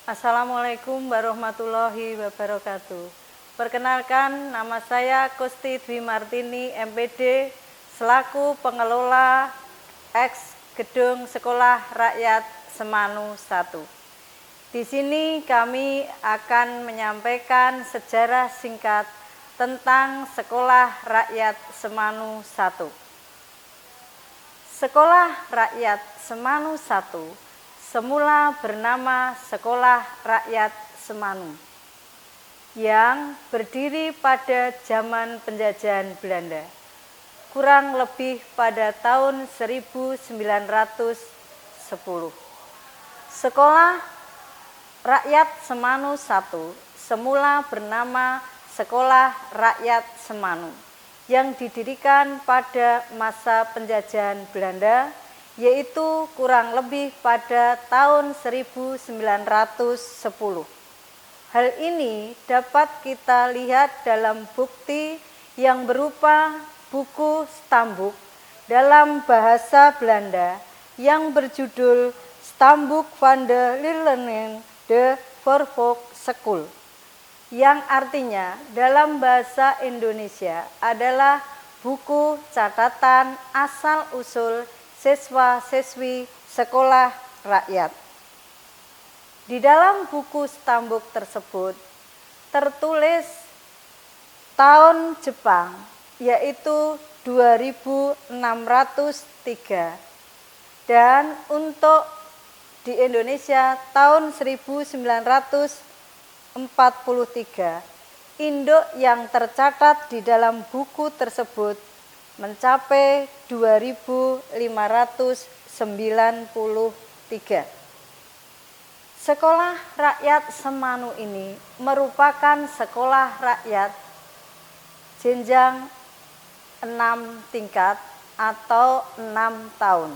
Assalamualaikum warahmatullahi wabarakatuh. Perkenalkan, nama saya Kusti Dwi Martini, MPD, selaku pengelola ex Gedung Sekolah Rakyat Semanu 1. Di sini kami akan menyampaikan sejarah singkat tentang Sekolah Rakyat Semanu 1. Sekolah Rakyat Semanu 1 semula bernama Sekolah Rakyat Semanu yang berdiri pada zaman penjajahan Belanda, kurang lebih pada tahun 1910. Sekolah Rakyat Semanu 1 semula bernama Sekolah Rakyat Semanu yang didirikan pada masa penjajahan Belanda, yaitu kurang lebih pada tahun 1910. Hal ini dapat kita lihat dalam bukti yang berupa buku stambuk dalam bahasa Belanda yang berjudul Stambuk van de Leerlingen de Voorvolk School, yang artinya dalam bahasa Indonesia adalah buku catatan asal-usul siswa-siswi sekolah rakyat. Di dalam buku stambuk tersebut tertulis tahun Jepang, yaitu 2603, dan untuk di Indonesia tahun 1943. Induk yang tercatat di dalam buku tersebut mencapai 2.593. Sekolah Rakyat Semanu ini merupakan sekolah rakyat jenjang 6 tingkat atau 6 tahun.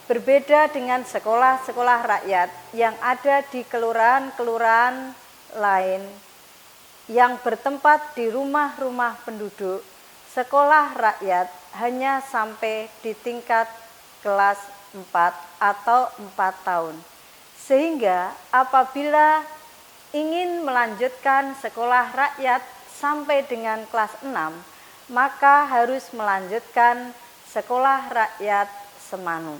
Berbeda dengan sekolah-sekolah rakyat yang ada di kelurahan-kelurahan lain yang bertempat di rumah-rumah penduduk, sekolah rakyat hanya sampai di tingkat kelas 4 atau 4 tahun. Sehingga apabila ingin melanjutkan sekolah rakyat sampai dengan kelas 6, maka harus melanjutkan sekolah rakyat Semanu.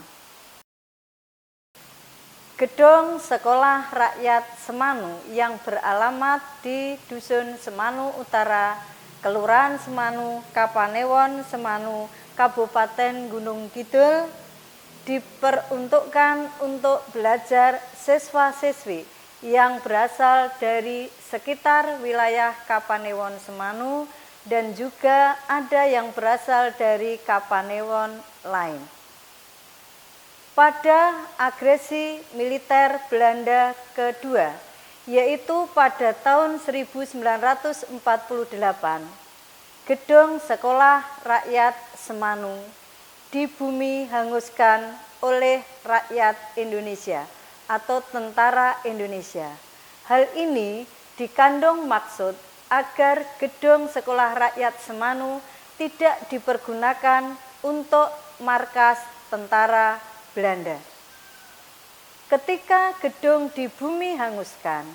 Gedung Sekolah Rakyat Semanu yang beralamat di Dusun Semanu Utara, Kelurahan Semanu, Kapanewon Semanu, Kabupaten Gunung Kidul, diperuntukkan untuk belajar siswa-siswi yang berasal dari sekitar wilayah Kapanewon Semanu dan juga ada yang berasal dari Kapanewon lain. Pada agresi militer Belanda kedua, yaitu pada tahun 1948, Gedung Sekolah Rakyat Semanu dibumi hanguskan oleh rakyat Indonesia atau tentara Indonesia. Hal ini dikandung maksud agar Gedung Sekolah Rakyat Semanu tidak dipergunakan untuk markas tentara Belanda. Ketika gedung dibumi hanguskan,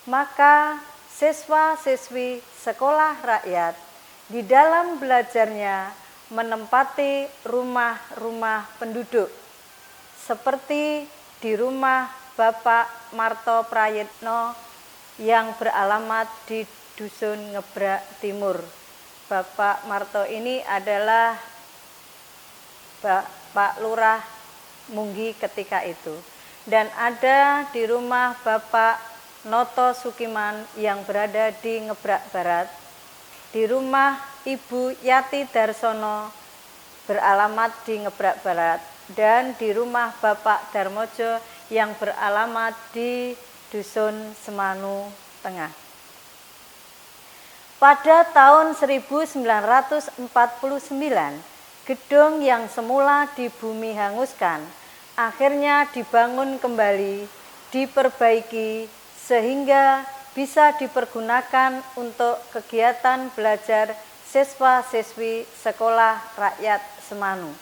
maka siswa-siswi sekolah rakyat di dalam belajarnya menempati rumah-rumah penduduk, seperti di rumah Bapak Marto Prayitno yang beralamat di Dusun Ngebrak Timur. Bapak Marto ini adalah Pak Lurah Munggi ketika itu. Dan ada di rumah Bapak Noto Sukiman yang berada di Ngebrak Barat, di rumah Ibu Yati Darsono beralamat di Ngebrak Barat, dan di rumah Bapak Darmojo yang beralamat di Dusun Semanu Tengah. Pada tahun 1949, gedung yang semula dibumi hanguskan akhirnya dibangun kembali, diperbaiki sehingga bisa dipergunakan untuk kegiatan belajar siswa-siswi sekolah rakyat Semanu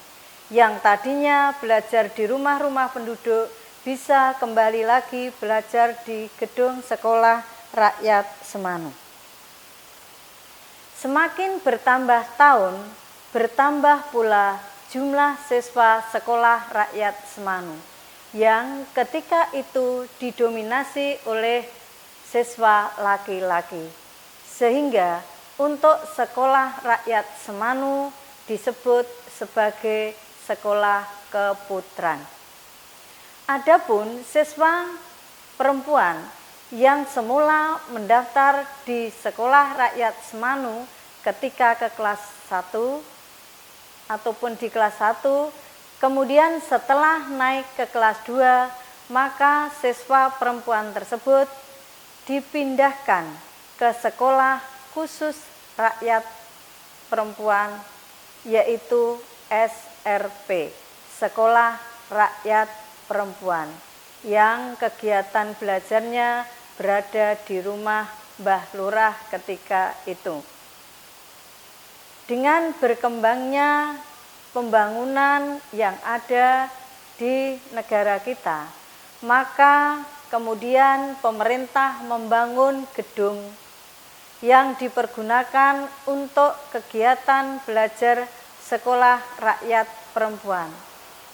yang tadinya belajar di rumah-rumah penduduk bisa kembali lagi belajar di gedung Sekolah Rakyat Semanu. Semakin bertambah tahun, bertambah pula jumlah siswa Sekolah Rakyat Semanu, yang ketika itu didominasi oleh siswa laki-laki. Sehingga untuk Sekolah Rakyat Semanu disebut sebagai sekolah keputran. Adapun siswa perempuan yang semula mendaftar di Sekolah Rakyat Semanu ketika ke kelas 1 ataupun di kelas 1, kemudian setelah naik ke kelas 2, maka siswa perempuan tersebut dipindahkan ke sekolah khusus rakyat perempuan, yaitu SRP, Sekolah Rakyat Perempuan, yang kegiatan belajarnya berada di rumah Mbah Lurah ketika itu. Dengan berkembangnya pembangunan yang ada di negara kita, maka kemudian pemerintah membangun gedung yang dipergunakan untuk kegiatan belajar Sekolah Rakyat Perempuan,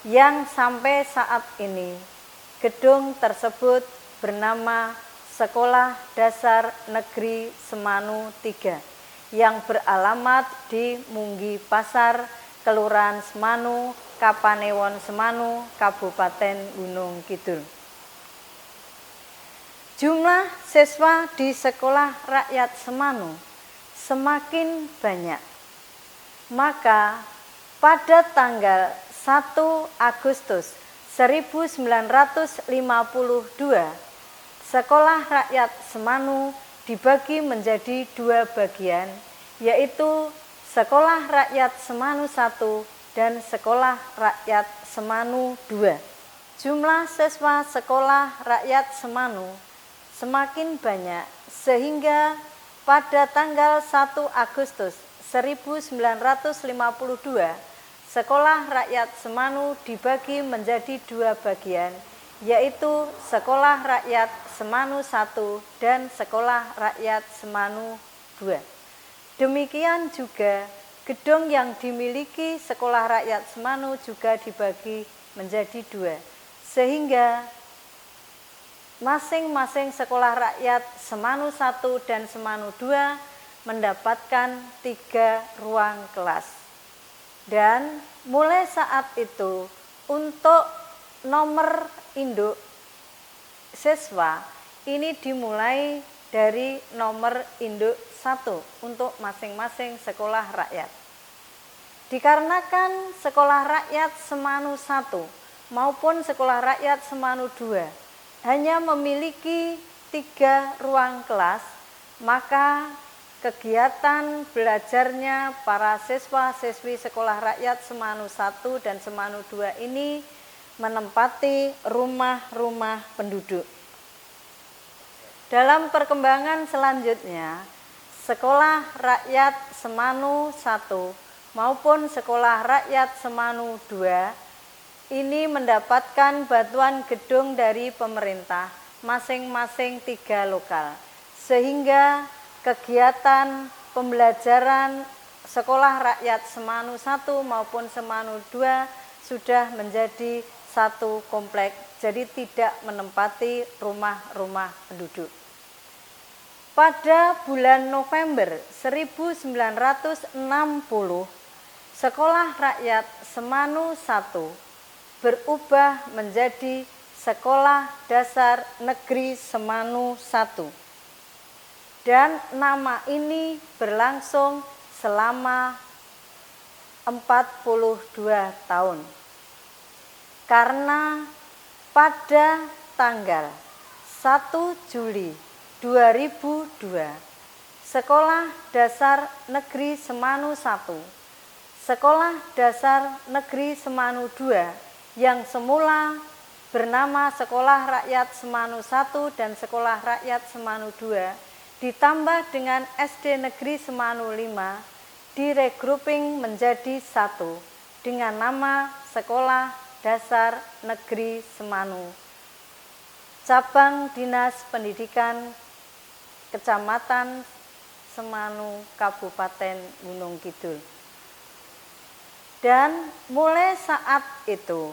yang sampai saat ini gedung tersebut bernama Sekolah Dasar Negeri Semanu 3, yang beralamat di Munggi Pasar, Kelurahan Semanu, Kapanewon Semanu, Kabupaten Gunung Kidul. Jumlah siswa di Sekolah Rakyat Semanu semakin banyak. Maka pada tanggal 1 Agustus 1952, Sekolah Rakyat Semanu dibagi menjadi 2 bagian, yaitu Sekolah Rakyat Semanu 1 dan Sekolah Rakyat Semanu 2. Jumlah siswa Sekolah Rakyat Semanu semakin banyak, sehingga pada tanggal 1 Agustus 1952, Sekolah Rakyat Semanu dibagi menjadi 2 bagian, yaitu Sekolah Rakyat Semanu 1 dan Sekolah Rakyat Semanu 2. Demikian juga gedung yang dimiliki Sekolah Rakyat Semanu juga dibagi menjadi 2, sehingga masing-masing Sekolah Rakyat Semanu 1 dan Semanu 2 mendapatkan 3 ruang kelas. Dan mulai saat itu untuk nomor induk siswa ini dimulai dari nomor induk 1 untuk masing-masing sekolah rakyat. Dikarenakan Sekolah Rakyat Semanu 1 maupun Sekolah Rakyat Semanu 2 hanya memiliki 3 ruang kelas, maka kegiatan belajarnya para siswa-siswi Sekolah Rakyat Semanu 1 dan Semanu 2 ini menempati rumah-rumah penduduk. Dalam perkembangan selanjutnya, Sekolah Rakyat Semanu 1 maupun Sekolah Rakyat Semanu 2 ini mendapatkan bantuan gedung dari pemerintah, masing-masing 3 lokal, sehingga kegiatan pembelajaran Sekolah Rakyat Semanu 1 maupun Semanu 2 sudah menjadi satu komplek, jadi tidak menempati rumah-rumah penduduk. Pada bulan November 1960, Sekolah Rakyat Semanu 1 berubah menjadi Sekolah Dasar Negeri Semanu 1. Dan nama ini berlangsung selama 42 tahun. Karena pada tanggal 1 Juli 2002, Sekolah Dasar Negeri Semanu 1, Sekolah Dasar Negeri Semanu 2 yang semula bernama Sekolah Rakyat Semanu 1 dan Sekolah Rakyat Semanu 2 ditambah dengan SD Negeri Semanu 5 diregrouping menjadi 1 dengan nama Sekolah Dasar Negeri Semanu Cabang Dinas Pendidikan Kecamatan Semanu, Kabupaten Gunung Kidul. Dan mulai saat itu,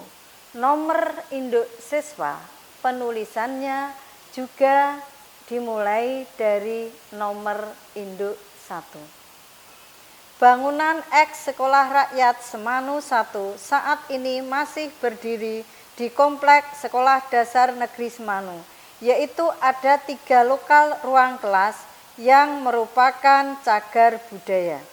nomor induk siswa penulisannya juga dimulai dari nomor induk 1. Bangunan eks Sekolah Rakyat Semanu 1 saat ini masih berdiri di Komplek Sekolah Dasar Negeri Semanu, yaitu ada 3 lokal ruang kelas yang merupakan cagar budaya.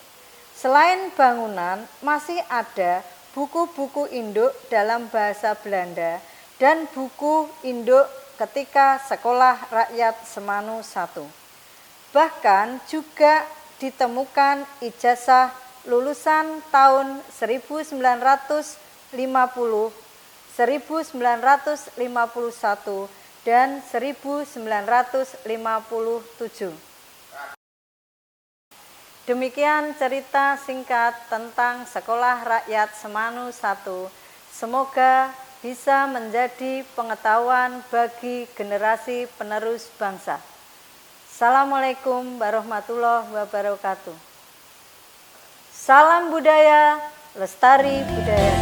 Selain bangunan, masih ada buku-buku induk dalam bahasa Belanda dan buku induk ketika Sekolah Rakyat Semanu 1. Bahkan juga ditemukan ijazah lulusan tahun 1950, 1951, dan 1957. Demikian cerita singkat tentang Sekolah Rakyat Semanu 1. Semoga bisa menjadi pengetahuan bagi generasi penerus bangsa. Assalamualaikum warahmatullahi wabarakatuh. Salam budaya, lestari budaya.